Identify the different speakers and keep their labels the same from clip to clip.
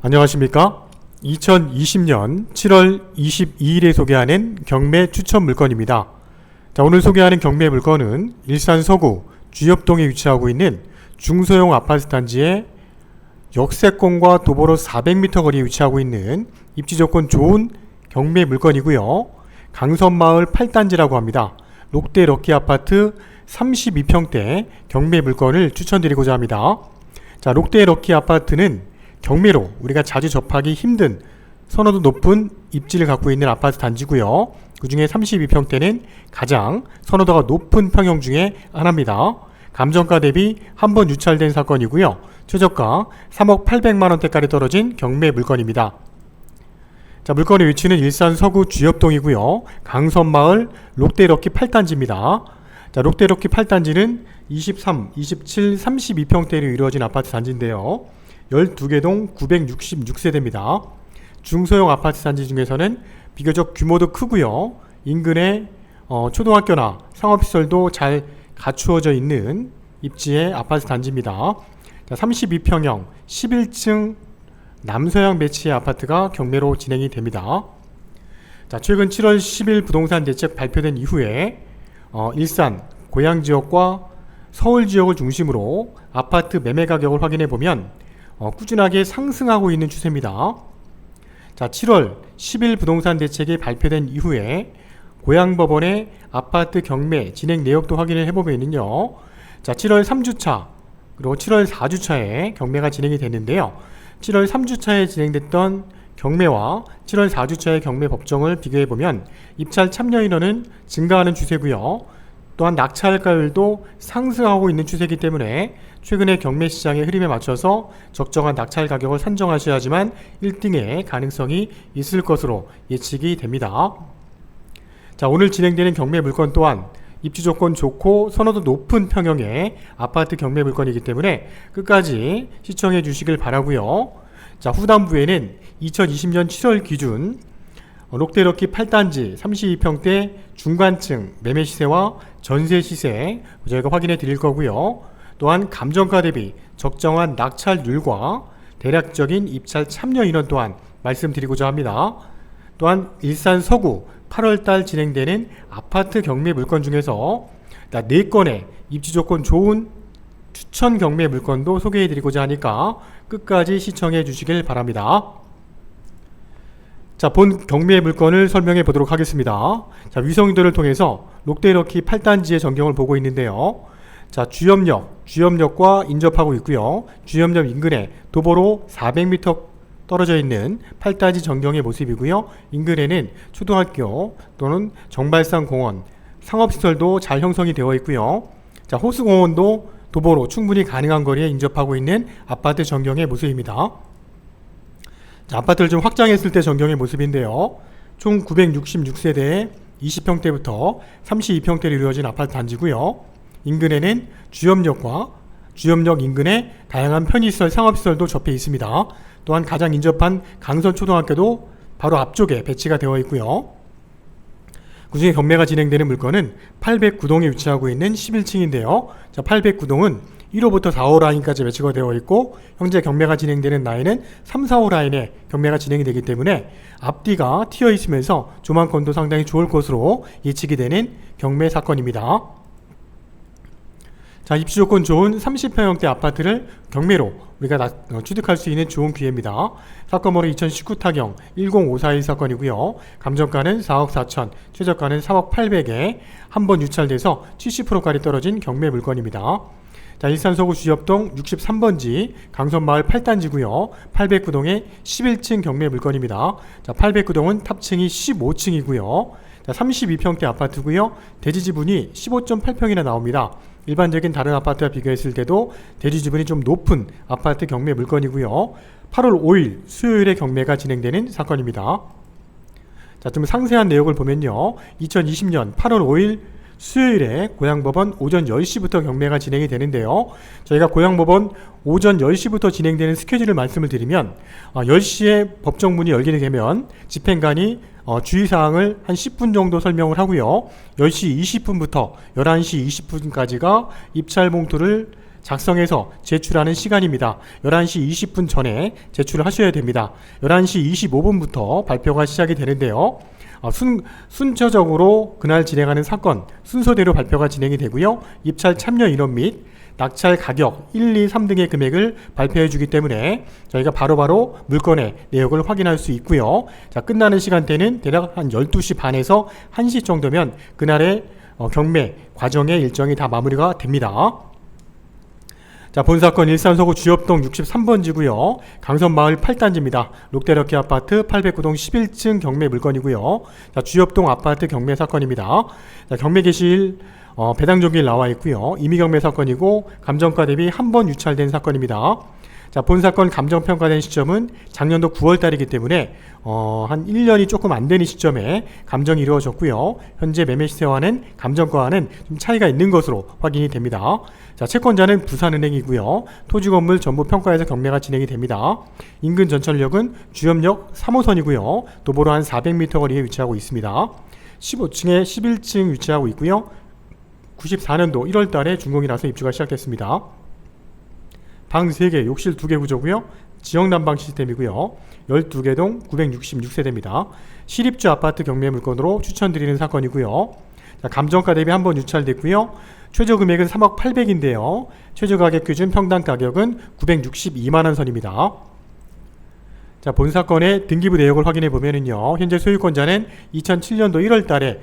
Speaker 1: 안녕하십니까? 2020년 7월 22일에 소개하는 경매 추천 물건입니다. 자, 오늘 소개하는 경매 물건은 일산 서구 주엽동에 위치하고 있는 중소형 아파트 단지의 역세권과 도보로 400m 거리에 위치하고 있는 입지 조건 좋은 경매 물건이고요. 강선마을 8단지라고 합니다. 롯데 럭키 아파트 32평대 경매 물건을 추천드리고자 합니다. 자, 롯데 럭키 아파트는 경매로 우리가 자주 접하기 힘든 선호도 높은 입지를 갖고 있는 아파트 단지고요. 그 중에 32평대는 가장 선호도가 높은 평형 중에 하나입니다. 감정가 대비 한 번 유찰된 사건이고요. 최저가 3억 800만원대까지 떨어진 경매 물건입니다. 자, 물건의 위치는 일산 서구 주엽동이고요. 강선마을 롯데럭키 8단지입니다. 자, 롯데럭키 8단지는 23, 27, 32평대로 이루어진 아파트 단지인데요. 12개 동 966세대입니다. 중소형 아파트 단지 중에서는 비교적 규모도 크고요. 인근에 초등학교나 상업시설도 잘 갖추어져 있는 입지의 아파트 단지입니다. 32평형 11층 남서향 배치의 아파트가 경매로 진행이 됩니다. 자, 최근 7월 10일 부동산 대책 발표된 이후에 일산, 고양지역과 서울지역을 중심으로 아파트 매매 가격을 확인해 보면 꾸준하게 상승하고 있는 추세입니다. 자, 7월 10일 부동산 대책이 발표된 이후에 고양법원의 아파트 경매 진행 내역도 확인을 해보면요. 자, 7월 3주차 그리고 7월 4주차에 경매가 진행이 됐는데요. 7월 3주차에 진행됐던 경매와 7월 4주차의 경매 법정을 비교해보면 입찰 참여 인원은 증가하는 추세고요. 또한 낙찰가율도 상승하고 있는 추세이기 때문에 최근의 경매 시장의 흐름에 맞춰서 적정한 낙찰 가격을 산정하셔야지만 1등의 가능성이 있을 것으로 예측이 됩니다. 자, 오늘 진행되는 경매 물건 또한 입지 조건 좋고 선호도 높은 평형의 아파트 경매 물건이기 때문에 끝까지 시청해 주시길 바라고요. 자, 후반부에는 2020년 7월 기준 롯데럭키 8단지 32평대 중간층 매매 시세와 전세 시세 저희가 확인해 드릴 거고요. 또한 감정가 대비 적정한 낙찰률과 대략적인 입찰 참여 인원 또한 말씀드리고자 합니다. 또한 일산 서구 8월달 진행되는 아파트 경매 물건 중에서 4건의 입지 조건 좋은 추천 경매 물건도 소개해 드리고자 하니까 끝까지 시청해 주시길 바랍니다. 자, 본 경매 물건을 설명해 보도록 하겠습니다. 자, 위성인도를 통해서 롯데럭키 8단지의 전경을 보고 있는데요. 자, 주엽역과 인접하고 있고요. 주엽역 인근에 도보로 400m 떨어져 있는 8단지 전경의 모습이고요. 인근에는 초등학교 또는 정발산 공원, 상업시설도 잘 형성이 되어 있고요. 자, 호수공원도 도보로 충분히 가능한 거리에 인접하고 있는 아파트 전경의 모습입니다. 자, 아파트를 좀 확장했을 때 전경의 모습인데요. 총 966세대에 20평대부터 32평대로 이루어진 아파트 단지고요. 인근에는 주엽역 인근에 다양한 편의시설, 상업시설도 접해 있습니다. 또한 가장 인접한 강선초등학교도 바로 앞쪽에 배치가 되어 있고요. 그중에 경매가 진행되는 물건은 809동에 위치하고 있는 11층인데요. 자, 809동은 1호부터 4호 라인까지 배치가 되어 있고 현재 경매가 진행되는 라인은 3, 4호 라인에 경매가 진행이 되기 때문에 앞뒤가 튀어 있으면서 조망권도 상당히 좋을 것으로 예측이 되는 경매 사건입니다. 자, 입지 조건 좋은 30평형대 아파트를 경매로 우리가 취득할 수 있는 좋은 기회입니다. 사건 번호 2019 타경 10541 사건이고요. 감정가는 4억 4천, 최저가는 3억 800에 한 번 유찰돼서 70%까지 떨어진 경매 물건입니다. 자, 일산 서구 주엽동 63번지 강선마을 8단지고요. 809동의 11층 경매 물건입니다. 자, 809동은 탑층이 15층이고요. 자, 32평대 아파트고요. 대지 지분이 15.8평이나 나옵니다. 일반적인 다른 아파트와 비교했을 때도 대지 지분이 좀 높은 아파트 경매 물건이고요. 8월 5일 수요일에 경매가 진행되는 사건입니다. 자, 좀 상세한 내용을 보면요. 2020년 8월 5일 수요일에 고양법원 오전 10시부터 경매가 진행이 되는데요. 저희가 고양법원 오전 10시부터 진행되는 스케줄을 말씀을 드리면 10시에 법정문이 열리게 되면 집행관이 주의사항을 한 10분 정도 설명을 하고요. 10시 20분부터 11시 20분까지가 입찰 봉투를 작성해서 제출하는 시간입니다. 11시 20분 전에 제출을 하셔야 됩니다. 11시 25분부터 발표가 시작이 되는데요. 순서적으로 그날 진행하는 사건 순서대로 발표가 진행이 되고요. 입찰 참여 인원 및 낙찰 가격 1, 2, 3등의 금액을 발표해 주기 때문에 저희가 바로바로 물건의 내역을 확인할 수 있고요. 자, 끝나는 시간대는 대략 한 12시 반에서 1시 정도면 그날의 경매 과정의 일정이 다 마무리가 됩니다. 자, 본사건 일산서구 주엽동 63번지고요. 강선마을 8단지입니다. 롯데럭키 아파트 809동 11층 경매 물건이고요. 자, 주엽동 아파트 경매 사건입니다. 자, 경매 개시일 배당 종일 나와 있고요. 임의경매 사건이고 감정가 대비 한 번 유찰된 사건입니다. 자, 본사건 감정평가된 시점은 작년도 9월달이기 때문에 한 1년이 조금 안 되는 시점에 감정이 이루어졌고요. 현재 매매 시세와는 감정가와는 좀 차이가 있는 것으로 확인이 됩니다. 자, 채권자는 부산은행이고요. 토지건물 전부 평가해서 경매가 진행이 됩니다. 인근 전철역은 주엽역 3호선이고요. 도보로 한 400m 거리에 위치하고 있습니다. 15층에 11층 위치하고 있고요. 94년도 1월달에 준공이 나서 입주가 시작됐습니다. 방 3개, 욕실 2개 구조고요. 지역난방 시스템이고요. 12개 동 966세대입니다. 실입주 아파트 경매 물건으로 추천드리는 사건이고요. 자, 감정가 대비 한 번 유찰됐고요. 최저 금액은 3억 800인데요. 최저 가격 기준 평당 가격은 962만원 선입니다. 자, 본사건의 등기부 내역을 확인해 보면은요, 현재 소유권자는 2007년도 1월 달에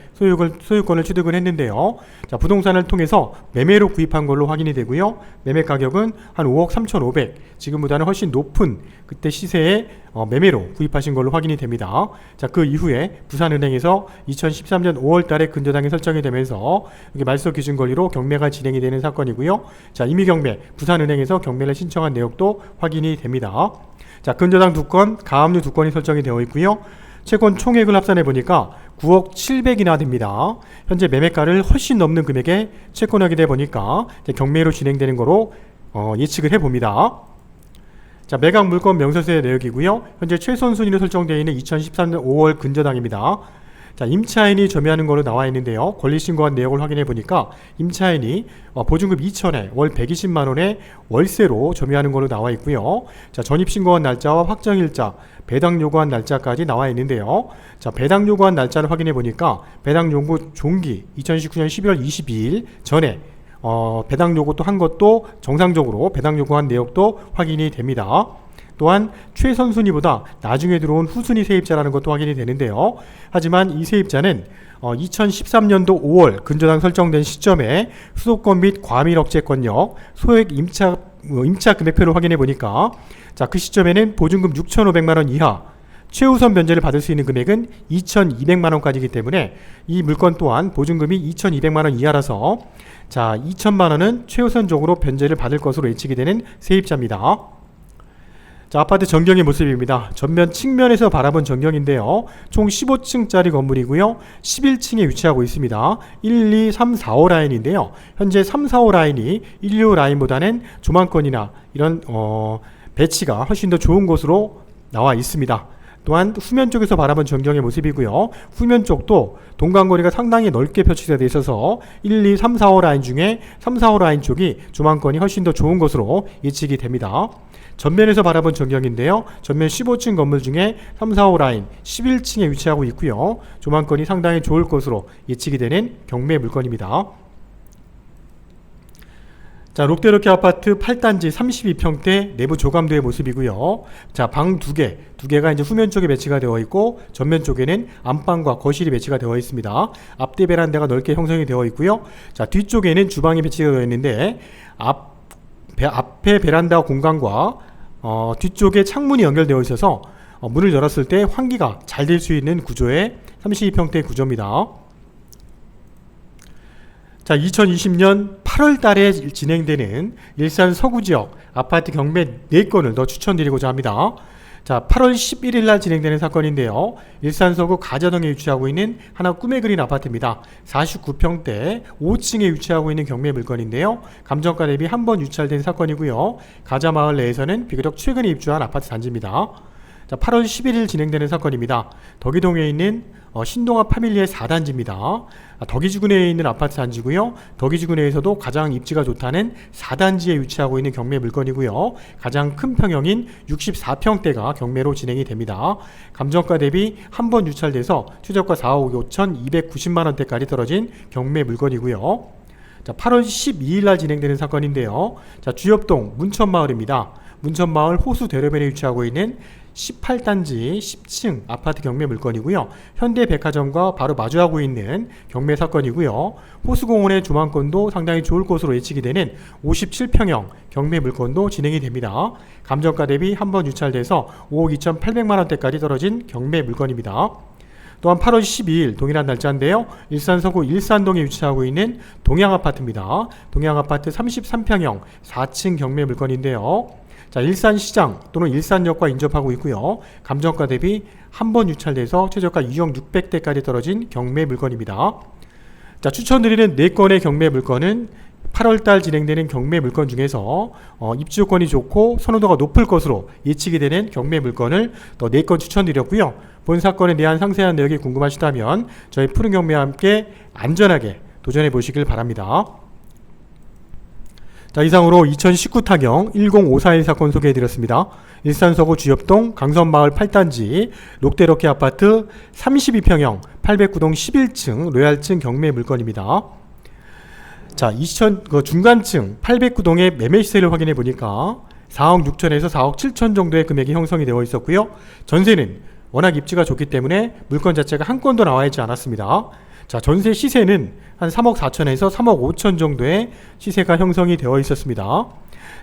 Speaker 1: 소유권을 취득을 했는데요. 자, 부동산을 통해서 매매로 구입한 걸로 확인이 되고요. 매매 가격은 한 5억 3,500, 지금보다는 훨씬 높은 그때 시세에 매매로 구입하신 걸로 확인이 됩니다. 자, 그 이후에 부산은행에서 2013년 5월 달에 근저당이 설정이 되면서 이게 말소 기준 권리로 경매가 진행이 되는 사건이고요. 자, 임의경매, 부산은행에서 경매를 신청한 내역도 확인이 됩니다. 자, 근저당 2건, 가압류 2건이 설정이 되어 있고요. 채권 총액을 합산해 보니까 9억 700이나 됩니다. 현재 매매가를 훨씬 넘는 금액에 채권하게 돼 보니까 경매로 진행되는 거로 예측을 해 봅니다. 자, 매각 물건 명세서의 내역이고요. 현재 최선 순위로 설정되어 있는 2013년 5월 근저당입니다. 자, 임차인이 점유하는 걸로 나와 있는데요. 권리신고한 내역을 확인해 보니까 임차인이 보증금 2천에 월 120만원에 월세로 점유하는 걸로 나와 있고요. 자, 전입신고한 날짜와 확정일자, 배당 요구한 날짜까지 나와 있는데요. 자, 배당 요구한 날짜를 확인해 보니까 배당 요구 종기 2019년 12월 22일 전에 배당 요구 또 한 것도 정상적으로 배당 요구한 내역도 확인이 됩니다. 또한 최선 순위보다 나중에 들어온 후순위 세입자라는 것도 확인이 되는데요. 하지만 이 세입자는 2013년도 5월 근저당 설정된 시점에 수도권 및 과밀 억제권역 소액 임차 금액표를 확인해 보니까 자, 그 시점에는 보증금 6,500만원 이하, 최우선 변제를 받을 수 있는 금액은 2,200만원까지이기 때문에 이 물건 또한 보증금이 2,200만원 이하라서 자, 2,000만원은 최우선적으로 변제를 받을 것으로 예측이 되는 세입자입니다. 자, 아파트 전경의 모습입니다. 전면 측면에서 바라본 전경인데요. 총 15층짜리 건물이고요. 11층에 위치하고 있습니다. 1, 2, 3, 4호 라인인데요. 현재 3, 4호 라인이 1, 2호 라인보다는 조망권이나 이런 배치가 훨씬 더 좋은 곳으로 나와 있습니다. 또한 후면 쪽에서 바라본 전경의 모습이고요. 후면 쪽도 동간거리가 상당히 넓게 표시되어 있어서 1, 2, 3, 4호 라인 중에 3, 4호 라인 쪽이 조망권이 훨씬 더 좋은 것으로 예측이 됩니다. 전면에서 바라본 전경인데요. 전면 15층 건물 중에 3, 4호 라인 11층에 위치하고 있고요. 조망권이 상당히 좋을 것으로 예측이 되는 경매 물건입니다. 자, 롯데럭키 아파트 8단지 32평대 내부 조감도의 모습이고요. 자, 방 2개가 이제 후면 쪽에 배치가 되어 있고 전면 쪽에는 안방과 거실이 배치가 되어 있습니다. 앞대 베란다가 넓게 형성이 되어 있고요. 자, 뒤쪽에는 주방이 배치가 되어 있는데 앞에 베란다 공간과 뒤쪽에 창문이 연결되어 있어서 문을 열었을 때 환기가 잘 될 수 있는 구조의 32평대 구조입니다. 자, 2020년 8월 달에 진행되는 일산 서구지역 아파트 경매 4건을 더 추천드리고자 합니다. 자, 8월 11일 날 진행되는 사건인데요. 일산 서구 가자동에 위치하고 있는 하나 꿈에 그린 아파트입니다. 49평대 5층에 위치하고 있는 경매 물건인데요. 감정가 대비 한 번 유찰된 사건이고요. 가자마을 내에서는 비교적 최근에 입주한 아파트 단지입니다. 자, 8월 11일 진행되는 사건입니다. 덕이동에 있는 신동아 파밀리의 4단지입니다. 덕이지구내에 있는 아파트 단지고요. 덕이지구내에서도 가장 입지가 좋다는 4단지에 위치하고 있는 경매 물건이고요. 가장 큰 평형인 64평대가 경매로 진행이 됩니다. 감정가 대비 한 번 유찰돼서 최저가 4억 5천 290만원대까지 떨어진 경매 물건이고요. 자, 8월 12일 날 진행되는 사건인데요. 자, 주엽동 문천마을입니다. 문천마을 호수 대로변에 위치하고 있는 18단지 10층 아파트 경매 물건이고요. 현대백화점과 바로 마주하고 있는 경매 사건이고요. 호수공원의 조망권도 상당히 좋을 것으로 예측이 되는 57평형 경매 물건도 진행이 됩니다. 감정가 대비 한 번 유찰돼서 5억 2,800만원대까지 떨어진 경매 물건입니다. 또한 8월 12일 동일한 날짜인데요. 일산 서구 일산동에 위치하고 있는 동양아파트입니다. 동양아파트 33평형 4층 경매 물건인데요. 자, 일산시장 또는 일산역과 인접하고 있고요. 감정가 대비 한 번 유찰돼서 최저가 2억 600대까지 떨어진 경매 물건입니다. 자, 추천드리는 4건의 경매 물건은 8월달 진행되는 경매 물건 중에서 입지 요건이 좋고 선호도가 높을 것으로 예측이 되는 경매 물건을 또 4건 추천드렸고요. 본 사건에 대한 상세한 내용이 궁금하시다면 저희 푸른 경매와 함께 안전하게 도전해 보시길 바랍니다. 자, 이상으로 2019 타경 10541 사건 소개해드렸습니다. 일산 서구 주엽동 강선마을 8단지 롯데럭키 아파트 32평형 809동 11층 로얄층 경매 물건입니다. 자, 중간층 809동의 매매 시세를 확인해 보니까 4억 6천에서 4억 7천 정도의 금액이 형성이 되어 있었고요. 전세는 워낙 입지가 좋기 때문에 물건 자체가 한 건도 나와 있지 않았습니다. 자, 전세 시세는 한 3억 4천에서 3억 5천 정도의 시세가 형성이 되어 있었습니다.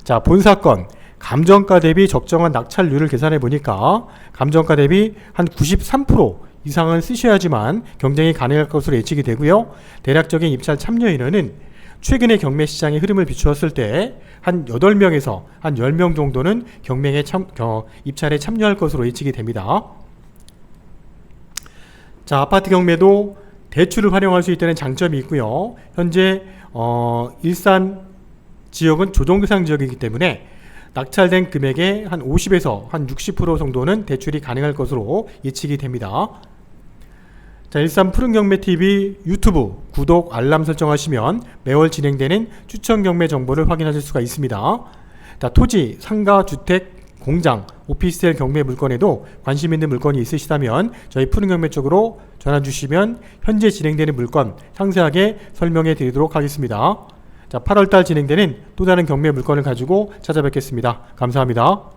Speaker 1: 자, 본 사건 감정가 대비 적정한 낙찰률을 계산해 보니까 감정가 대비 한 93% 이상은 쓰셔야지만 경쟁이 가능할 것으로 예측이 되고요. 대략적인 입찰 참여 인원은 최근의 경매 시장의 흐름을 비추었을 때 한 8명에서 한 10명 정도는 입찰에 참여할 것으로 예측이 됩니다. 자, 아파트 경매도 대출을 활용할 수 있다는 장점이 있고요. 현재 일산 지역은 조정대상 지역이기 때문에 낙찰된 금액의 한 50에서 한 60% 정도는 대출이 가능할 것으로 예측이 됩니다. 자, 일산 푸른경매TV 유튜브 구독, 알람 설정하시면 매월 진행되는 추천 경매 정보를 확인하실 수가 있습니다. 자, 토지, 상가, 주택, 공장, 오피스텔 경매 물건에도 관심 있는 물건이 있으시다면 저희 푸른경매 쪽으로 전화 주시면 현재 진행되는 물건 상세하게 설명해 드리도록 하겠습니다. 자, 8월달 진행되는 또 다른 경매 물건을 가지고 찾아뵙겠습니다. 감사합니다.